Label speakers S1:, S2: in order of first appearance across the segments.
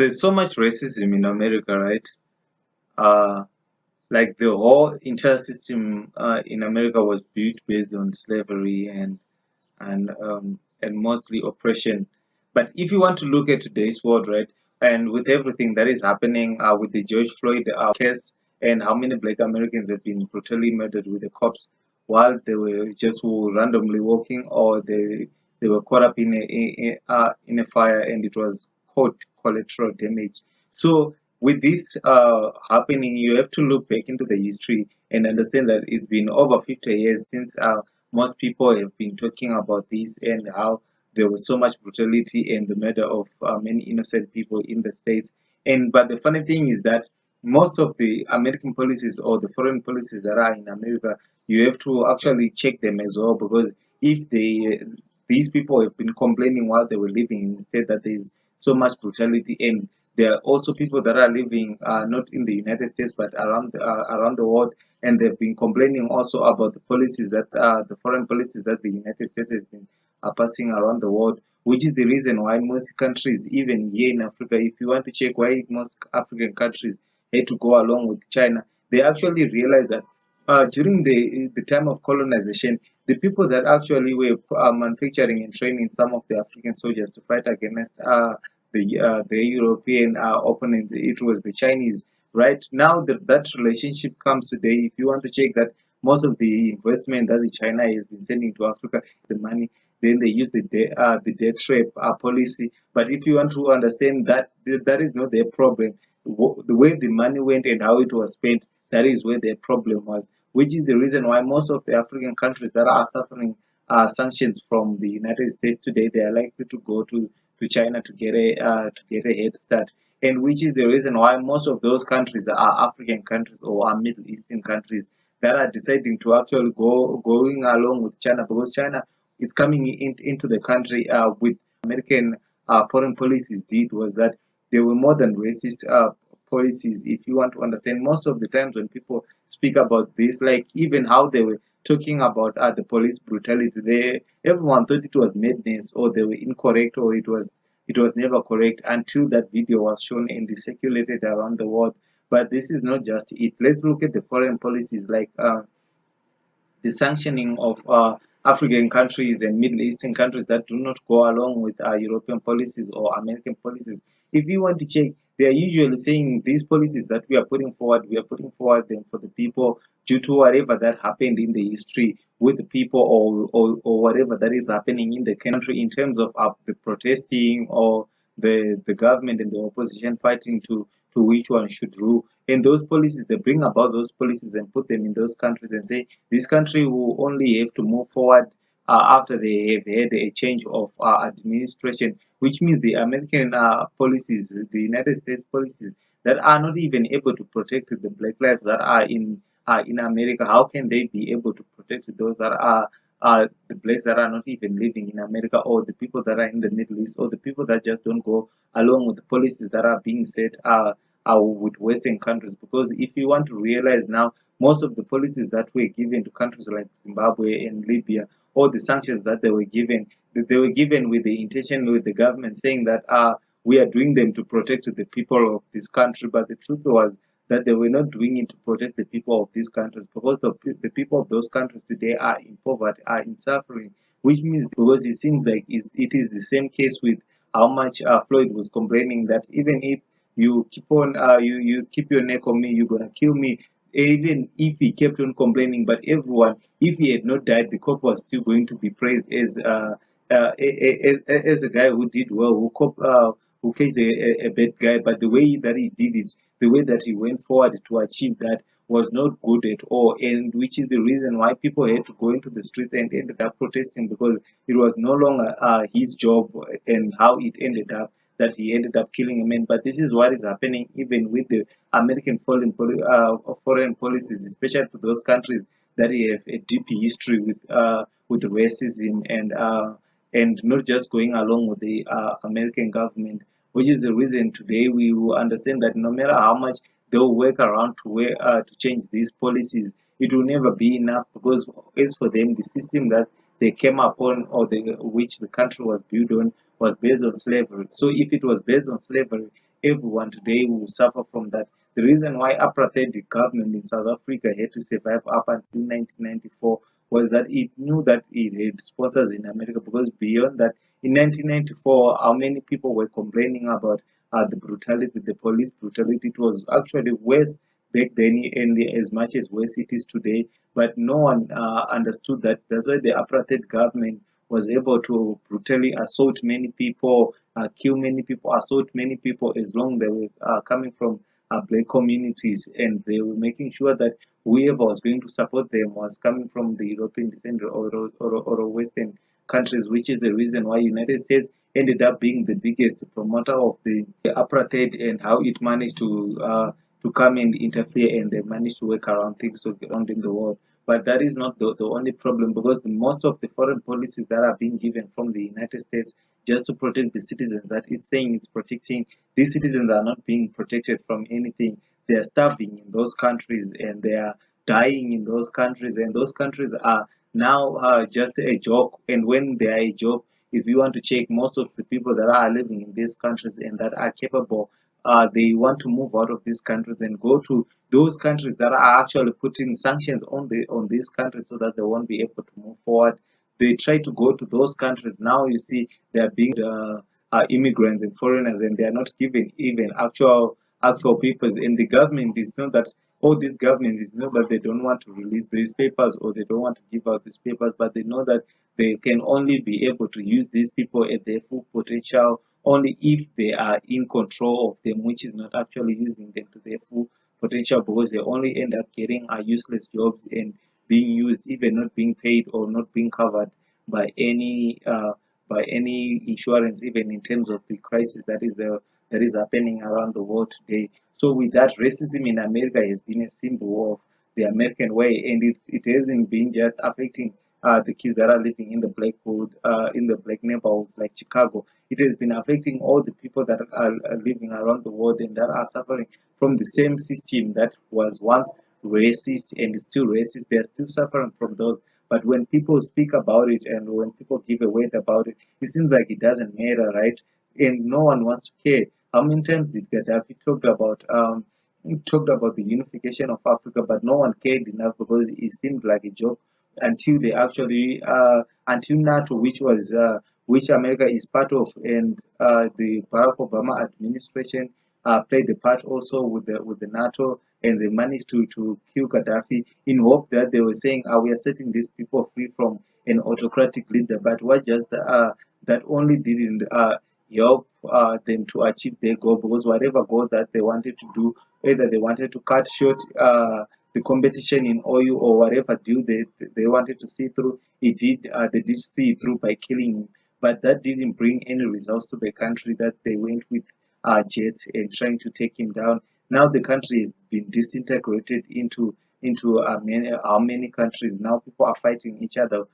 S1: there's so much racism in America, right? Uh, like the whole entire system in America was built based on slavery and mostly oppression. But if you want to look at today's world, right, and with everything that is happening with the George Floyd case and how many Black Americans have been brutally murdered with the cops while they were just randomly walking, or they were caught up in a fire and it was called collateral damage. So with this happening, you have to look back into the history and understand that it's been over 50 years since most people have been talking about this and how there was so much brutality and the murder of many innocent people in the states. And but the funny thing is that most of the American policies or the foreign policies that are in America, you have to actually check them as well, because if these people have been complaining while they were living in the state that there is so much brutality, and there are also people that are living not in the United States but around the world, and they've been complaining also about the policies that the foreign policies that the United States has been passing around the world, which is the reason why most countries, even here in Africa, if you want to check why most African countries had to go along with China, they actually realized that during the time of colonization, the people that actually were manufacturing and training some of the African soldiers to fight against the European opponents, it was the Chinese. Right now, that relationship comes today. If you want to check that most of the investment that the China has been sending to Africa, the money, then they use the debt trap policy. But if you want to understand that that is not their problem, the way the money went and how it was spent, that is where their problem was, which is the reason why most of the African countries that are suffering sanctions from the United States today, they are likely to go to China to get a head start, and which is the reason why most of those countries are African countries or are Middle Eastern countries that are deciding to actually going along with China, because China is coming into the country with American foreign policies did was that they were more than racist policies. If you want to understand, most of the times when people speak about this, like even how they were talking about the police brutality, everyone thought it was madness or they were incorrect or it was never correct until that video was shown and circulated around the world. But this is not just it. Let's look at the foreign policies like the sanctioning of African countries and Middle Eastern countries that do not go along with European policies or American policies. If you want to check, they are usually saying these policies that we are putting forward them for the people due to whatever that happened in the history with the people, or whatever that is happening in the country in terms of the protesting or the government and the opposition fighting to which one should rule. And those policies, they bring about those policies and put them in those countries and say this country will only have to move forward after they have had a change of administration, which means the American policies, the United States policies that are not even able to protect the black lives that are in America. How can they be able to protect those that are the blacks that are not even living in America, or the people that are in the Middle East, or the people that just don't go along with the policies that are being set with Western countries? Because if you want to realize now, most of the policies that were given to countries like Zimbabwe and Libya, all the sanctions that they were given with the intention, with the government saying that we are doing them to protect the people of this country. But the truth was that they were not doing it to protect the people of these countries, because the people of those countries today are in poverty, are in suffering, which means, because it seems like it is the same case with how much Floyd was complaining that even if you keep on you keep your neck on me, you're gonna kill me. Even if he kept on complaining, but everyone, if he had not died, the cop was still going to be praised as a guy who did well, who catch a bad guy. But the way that he did it, the way that he went forward to achieve that, was not good at all, and which is the reason why people had to go into the streets and ended up protesting, because it was no longer his job, and how it ended up that he ended up killing a man. But this is what is happening even with the American foreign policies, especially to those countries that have a deep history with racism and not just going along with the American government, which is the reason today we will understand that no matter how much they'll work around to change these policies, it will never be enough, because as for them, the system that they came upon, or which the country was built on, was based on slavery. So if it was based on slavery, everyone today will suffer from that. The reason why apartheid the government in South Africa had to survive up until 1994 was that it knew that it had sponsors in America, because beyond that, in 1994, how many people were complaining about the brutality, the police brutality? It was actually worse back then, and as much as worse it is today. But no one understood that. That's why the apartheid government was able to brutally assault many people, kill many people, assault many people, as long as they were coming from black communities, and they were making sure that whoever was going to support them was coming from the European descent, or Western countries, which is the reason why United States ended up being the biggest promoter of the apartheid, and how it managed to come and interfere, and they managed to work around things around in the world. But that is not the only problem, because most of the foreign policies that are being given from the United States just to protect the citizens, that it's saying it's protecting, these citizens are not being protected from anything. They are starving in those countries, and they are dying in those countries, and those countries are now just a joke. And when they are a joke, if you want to check, most of the people that are living in these countries and that are capable, they want to move out of these countries and go to those countries that are actually putting sanctions on these countries, so that they won't be able to move forward. They try to go to those countries. Now you see they are being immigrants and foreigners, and they are not given even actual papers. And the government is not that, all these governments is not that they don't want to release these papers, or they don't want to give out these papers, but they know that they can only be able to use these people at their full potential only if they are in control of them, which is not actually using them to their full potential, because they only end up getting useless jobs and being used, even not being paid or not being covered by any insurance, even in terms of the crisis that is happening around the world today. So with that, racism in America has been a symbol of the American way, and it hasn't been just affecting the kids that are living in the in the black neighborhoods like Chicago. It has been affecting all the people that are living around the world, and that are suffering from the same system that was once racist and is still racist. They are still suffering from those. But when people speak about it, and when people give a word about it, it seems like it doesn't matter, right? And no one wants to care. How many times did Gaddafi talked about the unification of Africa, but no one cared enough, because it seemed like a joke until they actually until NATO, which America is part of, and the Barack Obama administration played the part also with the NATO, and they managed to kill Gaddafi in hope that they were saying, we are setting these people free from an autocratic leader. But what just that only didn't help them to achieve their goal, because whatever goal that they wanted to do, either they wanted to cut short the competition in oil, or whatever deal they wanted to see through, they did see it through by killing him. But that didn't bring any results to the country, that they went with jets and trying to take him down. Now the country has been disintegrated into how many countries. Now people are fighting each other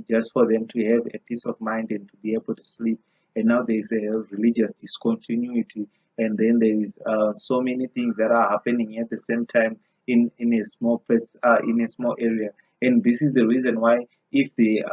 S1: just for them to have a peace of mind and to be able to sleep. And now there is a religious discontinuity, and then there is so many things that are happening at the same time in a small place, in a small area. And this is the reason why, if the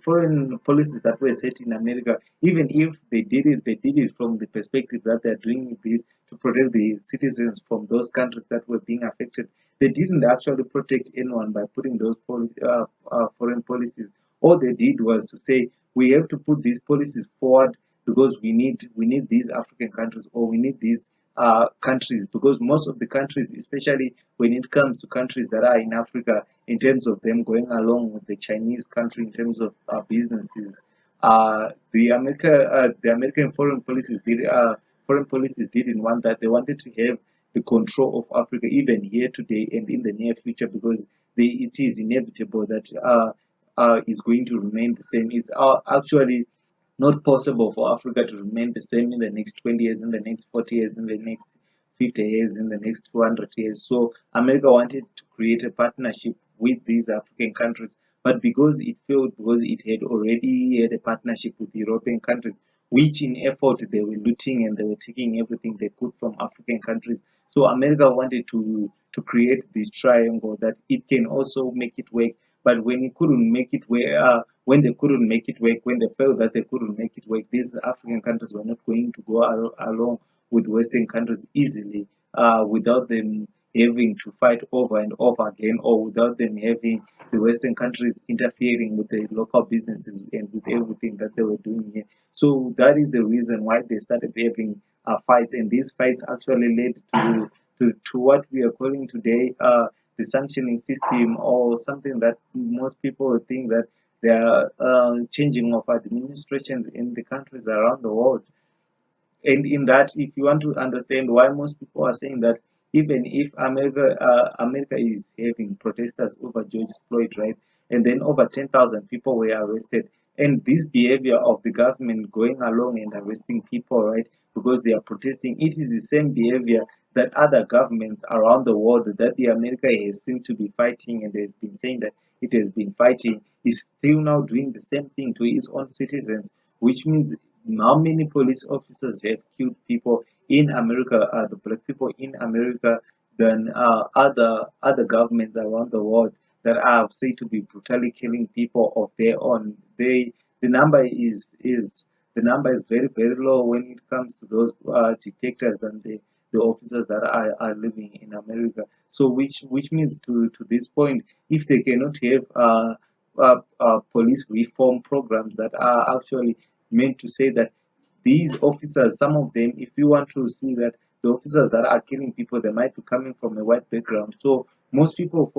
S1: foreign policies that were set in America, even if they did it from the perspective that they're doing this to protect the citizens from those countries that were being affected. They didn't actually protect anyone by putting those foreign policies. All they did was to say, we have to put these policies forward, because we need these African countries, or we need these countries, because most of the countries, especially when it comes to countries that are in Africa, in terms of them going along with the Chinese country in terms of businesses, the American foreign policies didn't want that. They wanted to have the control of Africa, even here today and in the near future, because it is inevitable that is going to remain the same. It's actually not possible for Africa to remain the same in the next 20 years, in the next 40 years, in the next 50 years, in the next 200 years. So America wanted to create a partnership with these African countries, but because it failed, because it had already had a partnership with European countries, which in effort they were looting and they were taking everything they could from African countries. So America wanted to create this triangle that it can also make it work, But when he couldn't make it work, when they couldn't make it work, when they felt that they couldn't make it work, these African countries were not going to go along with Western countries easily, without them having to fight over and over again, or without them having the Western countries interfering with the local businesses and with everything that they were doing here. So that is the reason why they started having fights, and these fights actually led to what we are calling today the sanctioning system, or something that most people think that they are changing of administrations in the countries around the world. And in that, if you want to understand why most people are saying that, even if America is having protesters over George Floyd, right, and then over 10,000 people were arrested, and this behavior of the government going along and arresting people, right, because they are protesting, it is the same behavior that other governments around the world that the America has seemed to be fighting, and has been saying that it has been fighting, is still now doing the same thing to its own citizens, which means how many police officers have killed people in America, the black people in America, than other governments around the world that are said to be brutally killing people of their own. The number is very low when it comes to those detectors than the officers that are living in America. So which means to this point, if they cannot have police reform programs that are actually meant to say that these officers, some of them, if you want to see that the officers that are killing people, they might be coming from a white background. So most people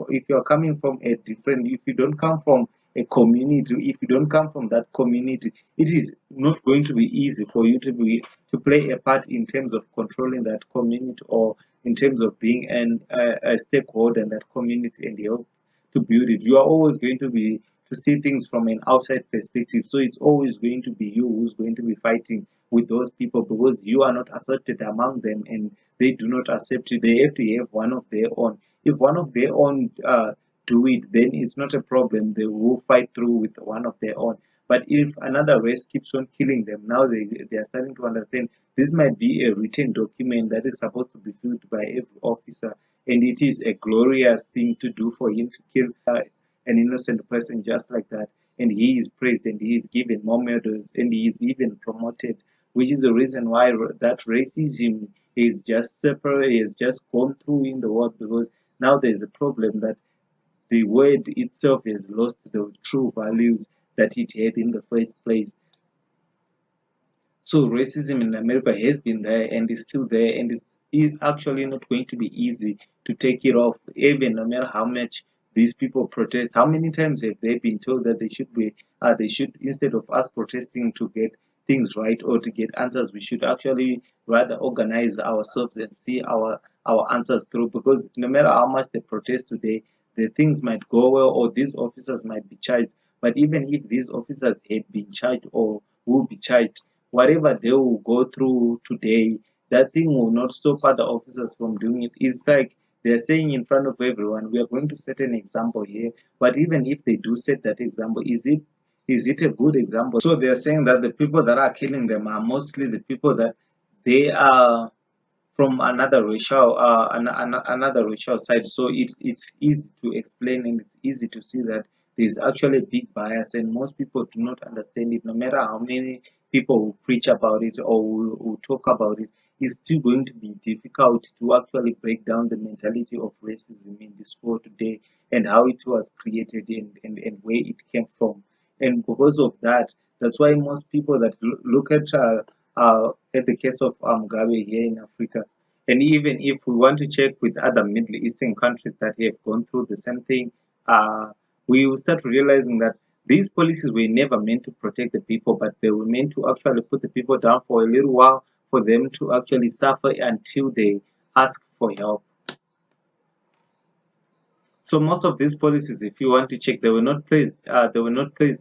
S1: if you're coming from a different, if you don't come from a community, if you don't come from that community, it is not going to be easy for you to play a part in terms of controlling that community, or in terms of being a stakeholder in that community and help to build it. You are always going to be to see things from an outside perspective. So it's always going to be you who's going to be fighting with those people, because you are not accepted among them, and they do not accept you. They have to have one of their own. If one of their own do it, then it's not a problem. They will fight through with one of their own. But if another race keeps on killing them, now they are starting to understand this might be a written document that is supposed to be filled by every officer, and it is a glorious thing to do for him to kill an innocent person just like that. And he is praised, and he is given more medals, and he is even promoted, which is the reason why that racism is just separate, is just gone through in the world, because now there's a problem that the word itself has lost the true values that it had in the first place. So racism in America has been there and is still there, and is actually not going to be easy to take it off, even no matter how much these people protest. How many times have they been told that they should, instead of us protesting to get things right or to get answers, we should actually rather organize ourselves and see our answers through, because no matter how much they protest today, the things might go well, or these officers might be charged. But even if these officers had been charged or will be charged, whatever they will go through today, that thing will not stop other officers from doing it. It's like they're saying in front of everyone, we are going to set an example here. But even if they do set that example, is it a good example? So they're saying that the people that are killing them are mostly the people that they are from another racial side. So it's easy to explain, and it's easy to see that there's actually a big bias, and most people do not understand it. No matter how many people who preach about it or who talk about it, it's still going to be difficult to actually break down the mentality of racism in this world today, and how it was created, and where it came from. And because of that, that's why most people that look at the case of Mugabe here in Africa, and even if we want to check with other Middle Eastern countries that have gone through the same thing, uh, we will start realizing that these policies were never meant to protect the people, but they were meant to actually put the people down for a little while, for them to actually suffer until they ask for help. So most of these policies, if you want to check, they were not placed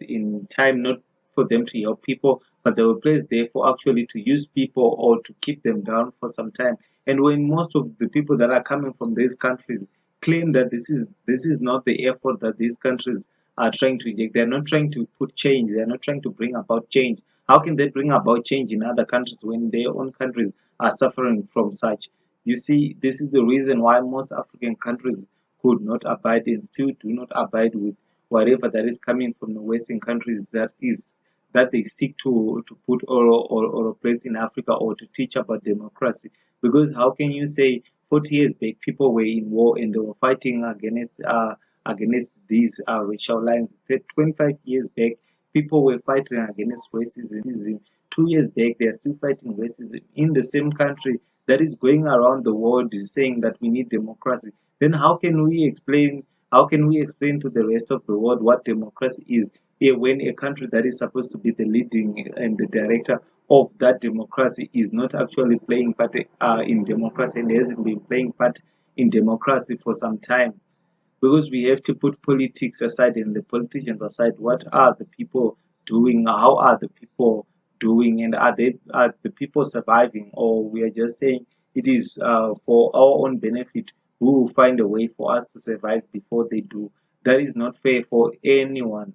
S1: in time not for them to help people, but they were placed there for actually to use people or to keep them down for some time. And when most of the people that are coming from these countries claim that this is not the effort that these countries are trying to inject, they're not trying to put change, they're not trying to bring about change. How can they bring about change in other countries when their own countries are suffering from such? You see, this is the reason why most African countries could not abide and still do not abide with whatever that is coming from the Western countries that they seek to put or place in Africa, or to teach about democracy. Because how can you say 40 years back people were in war and they were fighting against these racial lines? 25 years back people were fighting against racism. 2 years back they are still fighting racism in the same country that is going around the world saying that we need democracy. Then how can we explain to the rest of the world what democracy is, when a country that is supposed to be the leading and the director of that democracy is not actually playing part in democracy, and hasn't been playing part in democracy for some time? Because we have to put politics aside and the politicians aside. What are the people doing? How are the people doing? And are the people surviving? Or we are just saying it is for our own benefit? We will find a way for us to survive before they do. That is not fair for anyone.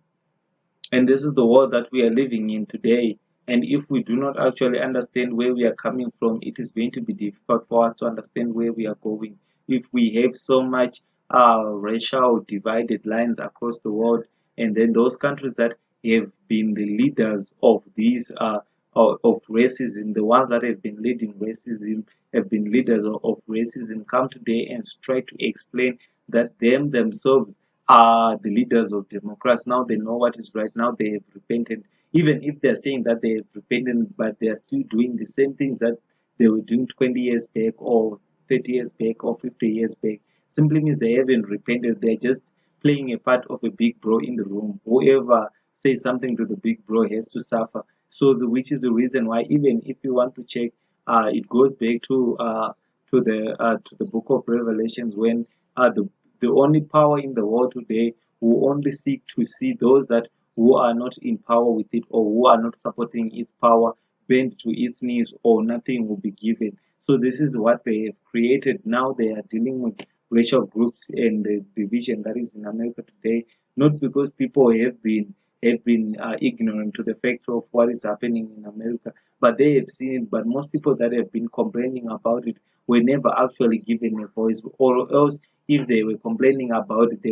S1: And this is the world that we are living in today. And if we do not actually understand where we are coming from, it is going to be difficult for us to understand where we are going. If we have so much racial divided lines across the world, and then those countries that have been the leaders of these of racism, the ones that have been leading racism, have been leaders of racism, come today and try to explain that themselves are the leaders of democrats. Now they know what is right. Now they have repented. Even if they're saying that they have repented, but they are still doing the same things that they were doing 20 years back, or 30 years back, or 50 years back, simply means they haven't repented. They're just playing a part of a big bro in the room. Whoever says something to the big bro has to suffer. Which is the reason why, even if you want to check, it goes back to the book of Revelations, when the only power in the world today will only seek to see those that who are not in power with it, or who are not supporting its power, bend to its knees, or nothing will be given. So this is what they have created. Now they are dealing with racial groups and the division that is in America today, not because people have been ignorant to the fact of what is happening in America, but they have seen it. But most people that have been complaining about it were never actually given a voice, or else if they were complaining about it,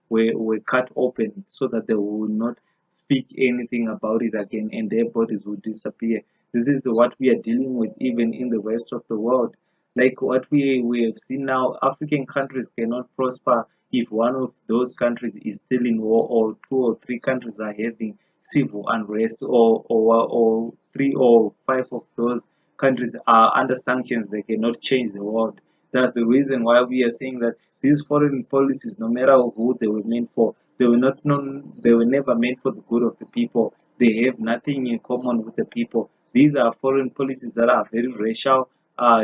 S1: were cut open so that they would not speak anything about it again, and their bodies would disappear. This is what we are dealing with even in the rest of the world. Like what we have seen now, African countries cannot prosper if one of those countries is still in war, or two or three countries are having civil unrest, or three or five of those countries are under sanctions. They cannot change the world. That's the reason why we are saying that these foreign policies, no matter who they were meant for, they were never meant for the good of the people. They have nothing in common with the people. These are foreign policies that are very racial,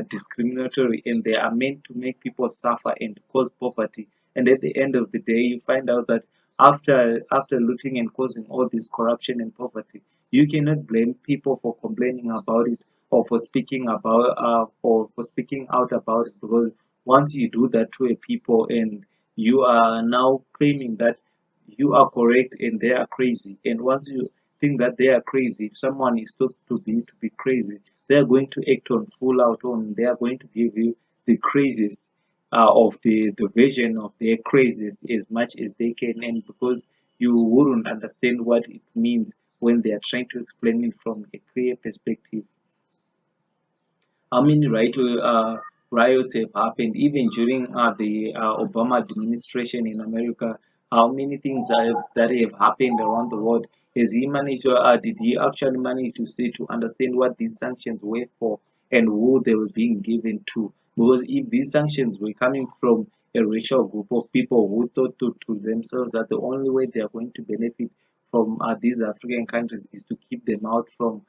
S1: discriminatory, and they are meant to make people suffer and to cause poverty. And at the end of the day, you find out that after looting and causing all this corruption and poverty, you cannot blame people for complaining about it, or for speaking about or for speaking out about it. Because once you do that to a people, and you are now claiming that you are correct and they are crazy, and once you think that they are crazy, if someone is thought to be crazy, they are going to act on full out on. They are going to give you the craziest of the version of their craziest as much as they can, and because you wouldn't understand what it means when they are trying to explain it from a clear perspective. How many riots have happened even during the Obama administration in America? How many things that have happened around the world? Did he actually manage to say to understand what these sanctions were for and who they were being given to? Because if these sanctions were coming from a racial group of people who thought to themselves that the only way they are going to benefit from these African countries is to keep them out from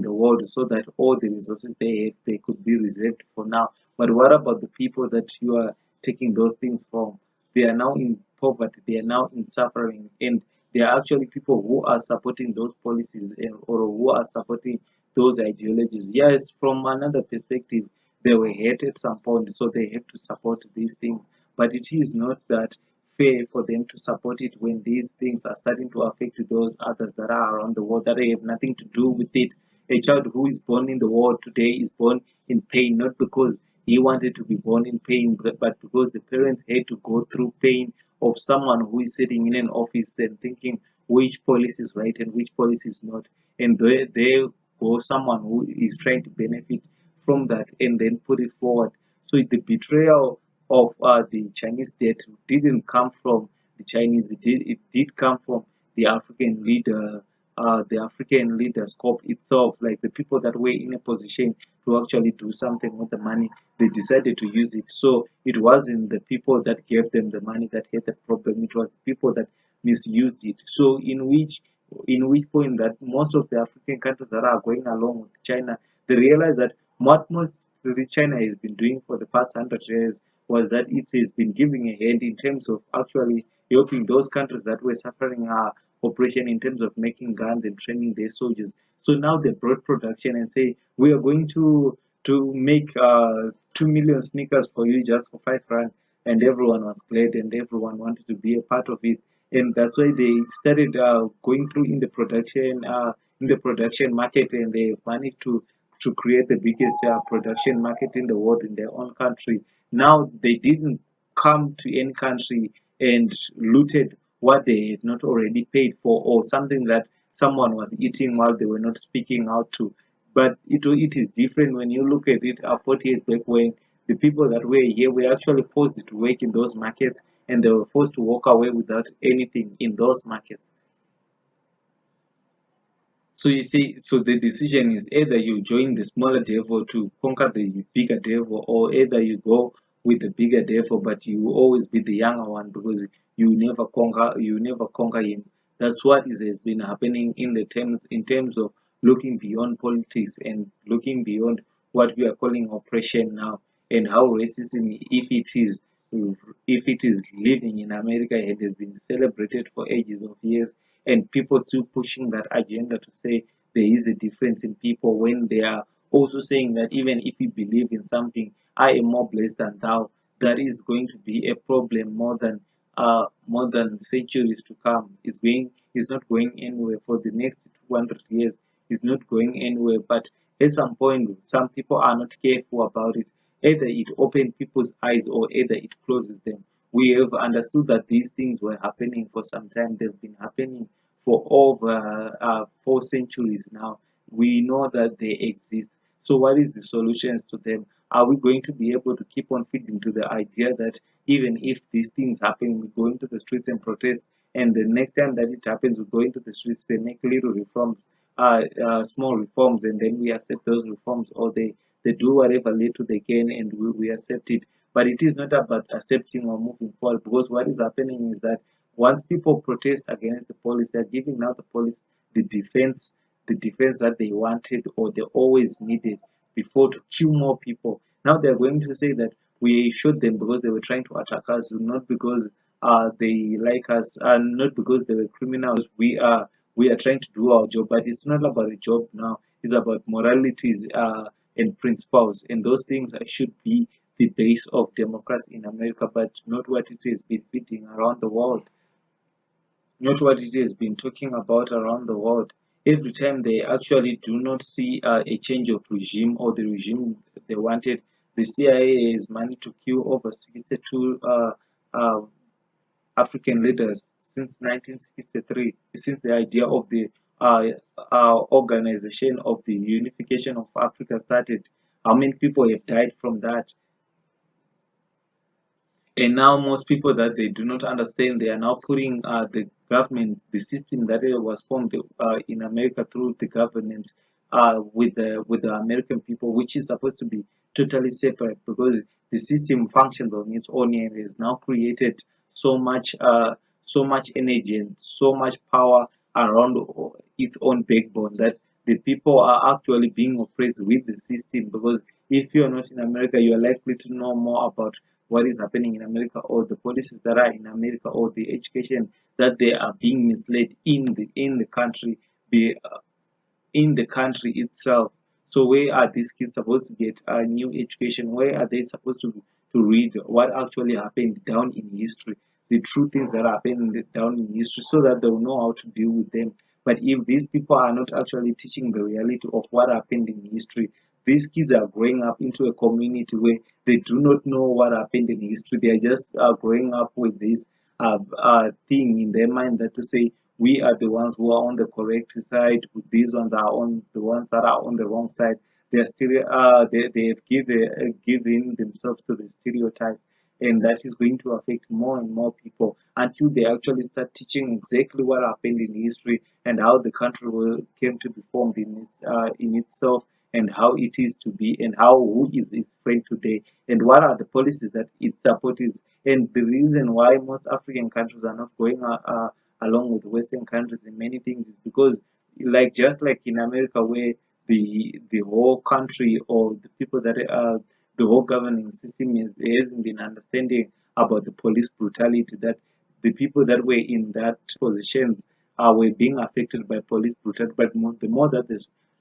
S1: the world, so that all the resources they have they could be reserved for now. But what about the people that you are taking those things from? They are now in poverty, they are now in suffering, and there are actually people who are supporting those policies, or who are supporting those ideologies. Yes, from another perspective, they were hurt at some point, so they have to support these things. But it is not that fair for them to support it when these things are starting to affect those others that are around the world that have nothing to do with it. A child who is born in the world today is born in pain, not because he wanted to be born in pain, but because the parents had to go through pain of someone who is sitting in an office and thinking which policy is right and which policy is not, and there go someone who is trying to benefit from that and then put it forward. So the betrayal of the Chinese state didn't come from the Chinese. It did come from the African leader, the African leaders corp itself, like the people that were in a position to actually do something with the money. They decided to use it. So it wasn't the people that gave them the money that had the problem. It was the people that misused it. So in which point that most of the African countries that are going along with China, they realize that what most China has been doing for the past 100 years was that it has been giving a hand in terms of actually helping those countries that were suffering operation in terms of making guns and training their soldiers. So now they brought production and say we are going to make 2 million sneakers for you just for 5 rand, and everyone was glad and everyone wanted to be a part of it, and that's why they started going through in the production market, and they managed to create the biggest production market in the world in their own country. Now they didn't come to any country and looted what they had not already paid for, or something that someone was eating while they were not speaking out to. But it is different when you look at it 40 years back, when the people that were here were actually forced to work in those markets, and they were forced to walk away without anything in those markets. So you see, so the decision is either you join the smaller devil to conquer the bigger devil, or either you go with the bigger devil, but you will always be the younger one because you never conquer him. That's what has been happening in terms of looking beyond politics and looking beyond what we are calling oppression now, and how racism, if it is living in America, it has been celebrated for ages of years, and people still pushing that agenda to say there is a difference in people, when they are also saying that even if you believe in something, I am more blessed than thou, that is going to be a problem more than centuries to come. It's not going anywhere for the next 200 years. It's not going anywhere. But at some point, some people are not careful about it. Either it opens people's eyes or either it closes them. We have understood that these things were happening for some time. They've been happening for over 4 centuries now. We know that they exist. So, what is the solutions to them? Are we going to be able to keep on feeding to the idea that even if these things happen, we go into the streets and protest, and the next time that it happens, we go into the streets, they make little reforms, small reforms, and then we accept those reforms, or they do whatever little they can, and we accept it. But it is not about accepting or moving forward, because what is happening is that once people protest against the police, they're giving now the police the defense, the defense that they wanted or they always needed before, to kill more people. Now they're going to say that we shot them because they were trying to attack us, not because they like us, and not because they were criminals. We are trying to do our job, but it's not about the job now. It's about moralities and principles, and those things should be the base of democracy in America, but not what it has been beating around the world, not what it has been talking about around the world. Every time they actually do not see a change of regime or the regime they wanted, the CIA has managed to kill over 62 uh, African leaders since 1963, since the idea of the uh, organization of the unification of Africa started. How many people have died from that? And now most people that they do not understand, they are now putting the government, the system that was formed in America through the governance with the American people, which is supposed to be totally separate, because the system functions on its own and has now created so much energy and so much power around its own backbone, that the people are actually being oppressed with the system. Because if you're not in America, you are likely to know more about what is happening in America, or the policies that are in America, or the education that they are being misled in the country, be in the country itself. So where are these kids supposed to get a new education? Where are they supposed to read what actually happened down in history, the true things that happened down in history, so that they will know how to deal with them. But if these people are not actually teaching the reality of what happened in history, these kids are growing up into a community where they do not know what happened in history. They are just growing up with this thing in their mind that to say we are the ones who are on the correct side, these ones are on the ones that are on the wrong side. They are still they have given themselves to the stereotype, and that is going to affect more and more people until they actually start teaching exactly what happened in history and how the country came to be formed in itself, and how it is to be, and how who is its friend today, and what are the policies that it supports. And the reason why most African countries are not going along with Western countries in many things is because, like just like in America, where the whole country or the people that the whole governing system hasn't been understanding about the police brutality, that the people that were in that positions were being affected by police brutality. But the more that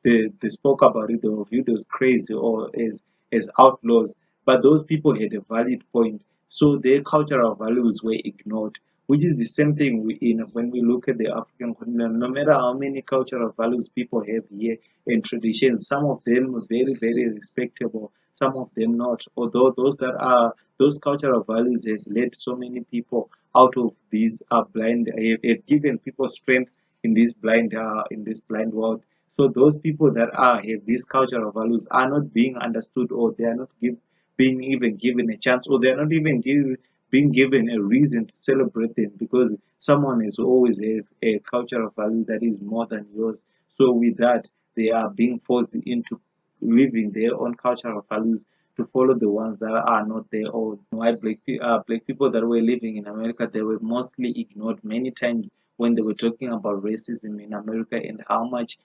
S1: they spoke about it, they were viewed as crazy or as outlaws. But those people had a valid point. So their cultural values were ignored, which is the same thing when we look at the African continent. No matter how many cultural values people have here and traditions, some of them are very, very respectable, some of them not. Although those cultural values have led so many people out of these blind, have given people strength in this blind world. So those people that have these cultural values are not being understood, or they are not being even given a chance, or they are not even being given a reason to celebrate them, because someone has always a cultural value that is more than yours. So with that, they are being forced into living their own cultural values to follow the ones that are not their own. Why black people that were living in America, they were mostly ignored many times when they were talking about racism in America, and how much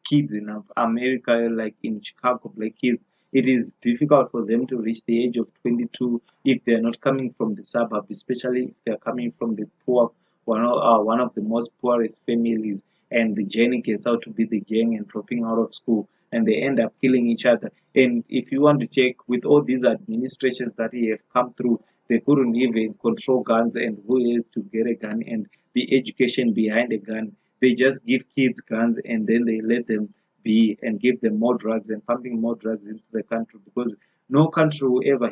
S1: kids in America, like in Chicago, black kids, it is difficult for them to reach the age of 22 if they are not coming from the suburb, especially if they are coming from the poor, one of the most poorest families, and the journey gets out to be the gang and dropping out of school, and they end up killing each other. And if you want to check, with all these administrations that we have come through, they couldn't even control guns and who is to get a gun and the education behind a gun. They just give kids guns and then they let them be and give them more drugs and pumping more drugs into the country, because no country will ever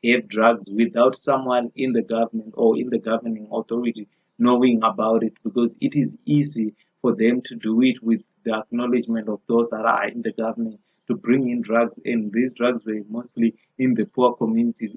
S1: have drugs without someone in the government or in the governing authority knowing about it, because it is easy for them to do it with the acknowledgement of those that are in the government to bring in drugs. And these drugs were mostly in the poor communities,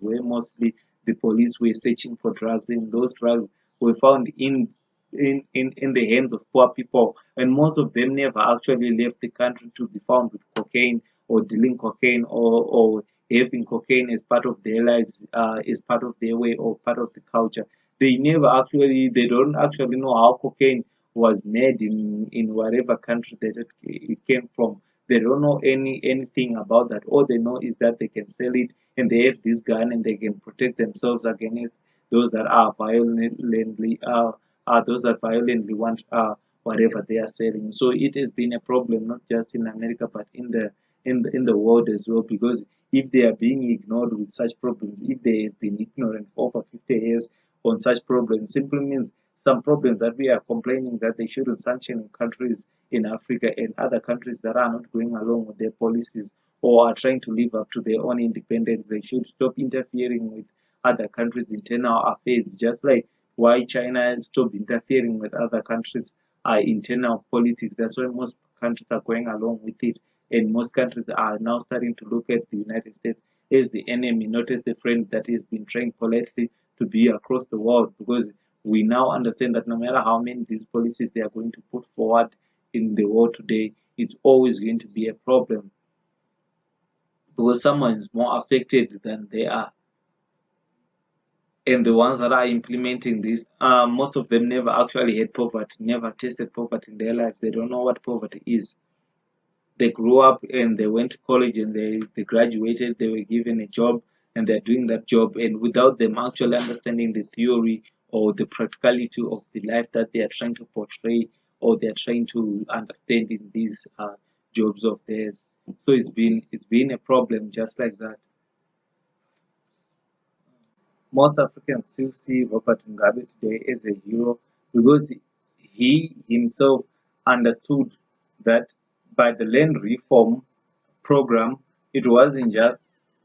S1: where mostly the police were searching for drugs, and those drugs were found in the hands of poor people, and most of them never actually left the country to be found with cocaine or dealing cocaine, or having cocaine as part of their lives, as part of their way or part of the culture. They don't actually know how cocaine was made in whatever country that it came from. They don't know anything about that. All they know is that they can sell it, and they have this gun, and they can protect themselves against those that are those that violently want whatever they are selling. So it has been a problem not just in America, but in the world as well. Because if they are being ignored with such problems, if they have been ignorant for over 50 years on such problems, simply means some problems that we are complaining that they shouldn't sanction in countries in Africa and other countries that are not going along with their policies or are trying to live up to their own independence. They should stop interfering with other countries' internal affairs, just like why China stopped interfering with other countries' internal politics. That's why most countries are going along with it. And most countries are now starting to look at the United States as the enemy, not as the friend that has been trying politely to be across the world. Because we now understand that no matter how many these policies they are going to put forward in the world today, it's always going to be a problem, because someone is more affected than they are. And the ones that are implementing this, most of them never actually had poverty, never tasted poverty in their lives. They don't know what poverty is. They grew up and they went to college and they graduated, they were given a job, and they're doing that job, and without them actually understanding the theory or the practicality of the life that they are trying to portray or they're trying to understand in these jobs of theirs. So it's been a problem just like that. Most Africans still see Robert Mugabe today as a hero, because he himself understood that. But the land reform program, it wasn't just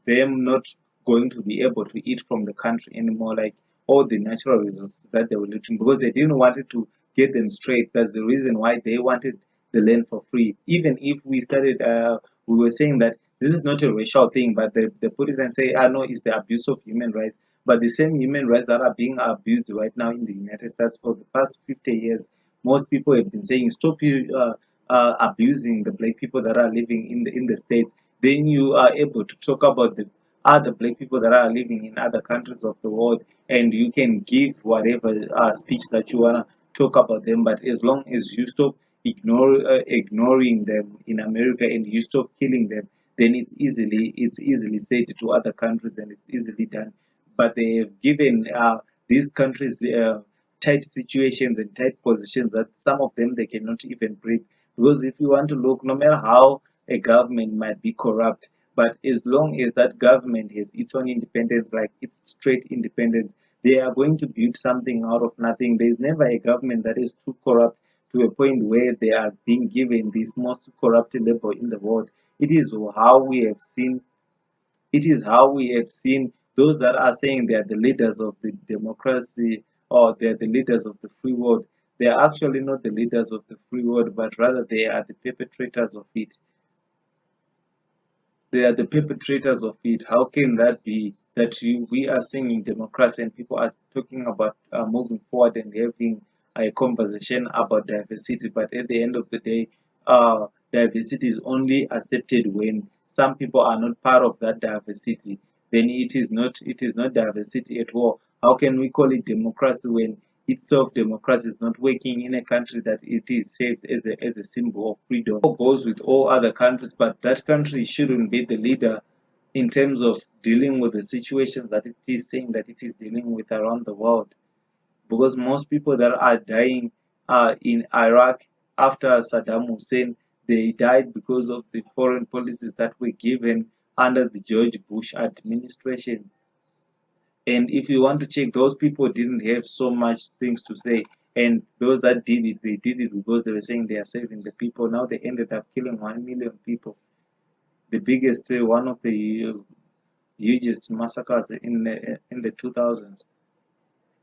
S1: them not going to be able to eat from the country anymore, like all the natural resources that they were looting, because they didn't want it to get them straight. That's the reason why they wanted the land for free. Even if we started, we were saying that this is not a racial thing, but they put it and say, ah, no, it's the abuse of human rights. But the same human rights that are being abused right now in the United States for the past 50 years, most people have been saying, stop you abusing the black people that are living in the states. Then you are able to talk about the other black people that are living in other countries of the world, and you can give whatever speech that you wanna talk about them. But as long as you stop ignoring them in America and you stop killing them, then it's easily said to other countries and it's easily done. But they have given these countries tight situations and tight positions that some of them they cannot even breathe. Because if you want to look, no matter how a government might be corrupt, but as long as that government has its own independence, like its straight independence, they are going to build something out of nothing. There is never a government that is too corrupt to a point where they are being given this most corrupt label in the world. It is how we have seen those that are saying they are the leaders of the democracy or they are the leaders of the free world. They are actually not the leaders of the free world, but rather they are the perpetrators of it. They are the perpetrators of it. How can that be that we are singing democracy and people are talking about moving forward and having a conversation about diversity, but at the end of the day, diversity is only accepted when some people are not part of that diversity. Then it is not diversity at all. How can we call it democracy when itself democracy is not working in a country that it is saved as a symbol of freedom? It goes with all other countries, but that country shouldn't be the leader in terms of dealing with the situations that it is saying that it is dealing with around the world. Because most people that are dying in Iraq after Saddam Hussein, they died because of the foreign policies that were given under the George Bush administration. And if you want to check, those people didn't have so much things to say. And those that did it, they did it because they were saying they are saving the people. Now they ended up killing 1 million people. The biggest, one of the hugest massacres in the 2000s.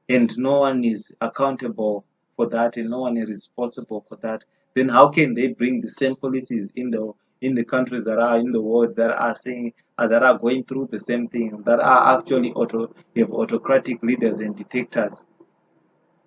S1: And no one is accountable for that, and no one is responsible for that. Then how can they bring the same policies in the countries that are in the world that are saying that are going through the same thing, that are actually have autocratic leaders and dictators?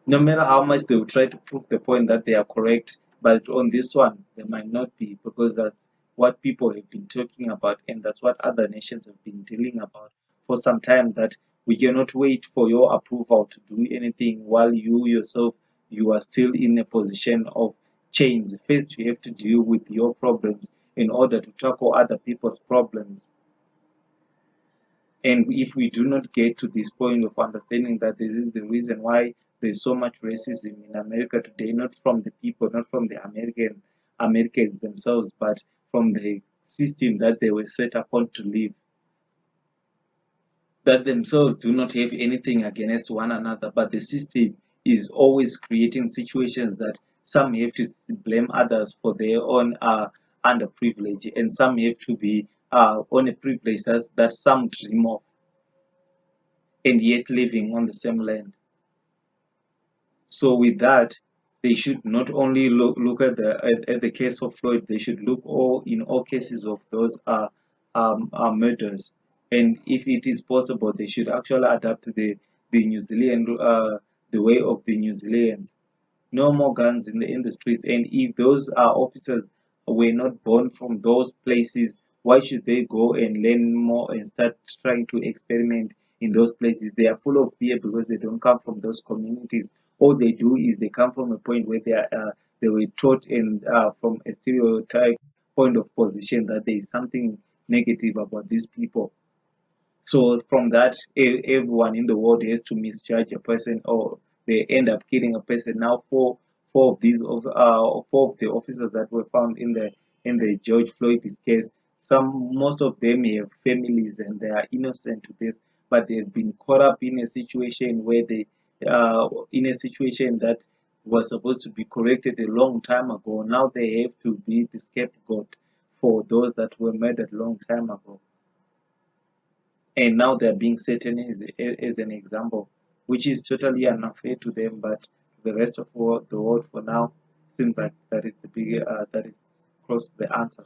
S1: No matter how much they will try to prove the point that they are correct, but on this one they might not be, because that's what people have been talking about and that's what other nations have been dealing about for some time, that we cannot wait for your approval to do anything while you yourself you are still in a position of change. First you have to deal with your problems in order to tackle other people's problems. And if we do not get to this point of understanding that this is the reason why there's so much racism in America today, not from the people, not from the Americans themselves, but from the system that they were set upon to live, that themselves do not have anything against one another, but the system is always creating situations that some have to blame others for their own underprivilege, and some have to be on a privilege that some dream of, and yet living on the same land. So with that, they should not only look at the case of Floyd, they should look all in all cases of those murders. And if it is possible, they should actually adapt to the New Zealand the way of the New Zealanders. No more guns in the streets. And if those officers were not born from those places, why should they go and learn more and start trying to experiment in those places? They are full of fear because they don't come from those communities. All they do is they come from a point where they were taught and from a stereotype point of position that there is something negative about these people. So from that, everyone in the world has to misjudge a person, or they end up killing a person. Now, four of the officers that were found in the George Floyd's case, most of them have families and they are innocent to this, but they've been caught up in a situation where in a situation that was supposed to be corrected a long time ago. Now they have to be the scapegoat for those that were murdered a long time ago. And now they're being set in as an example, which is totally unfair to them, but to the rest of the world for now, seems like that is the big that is close to the answer.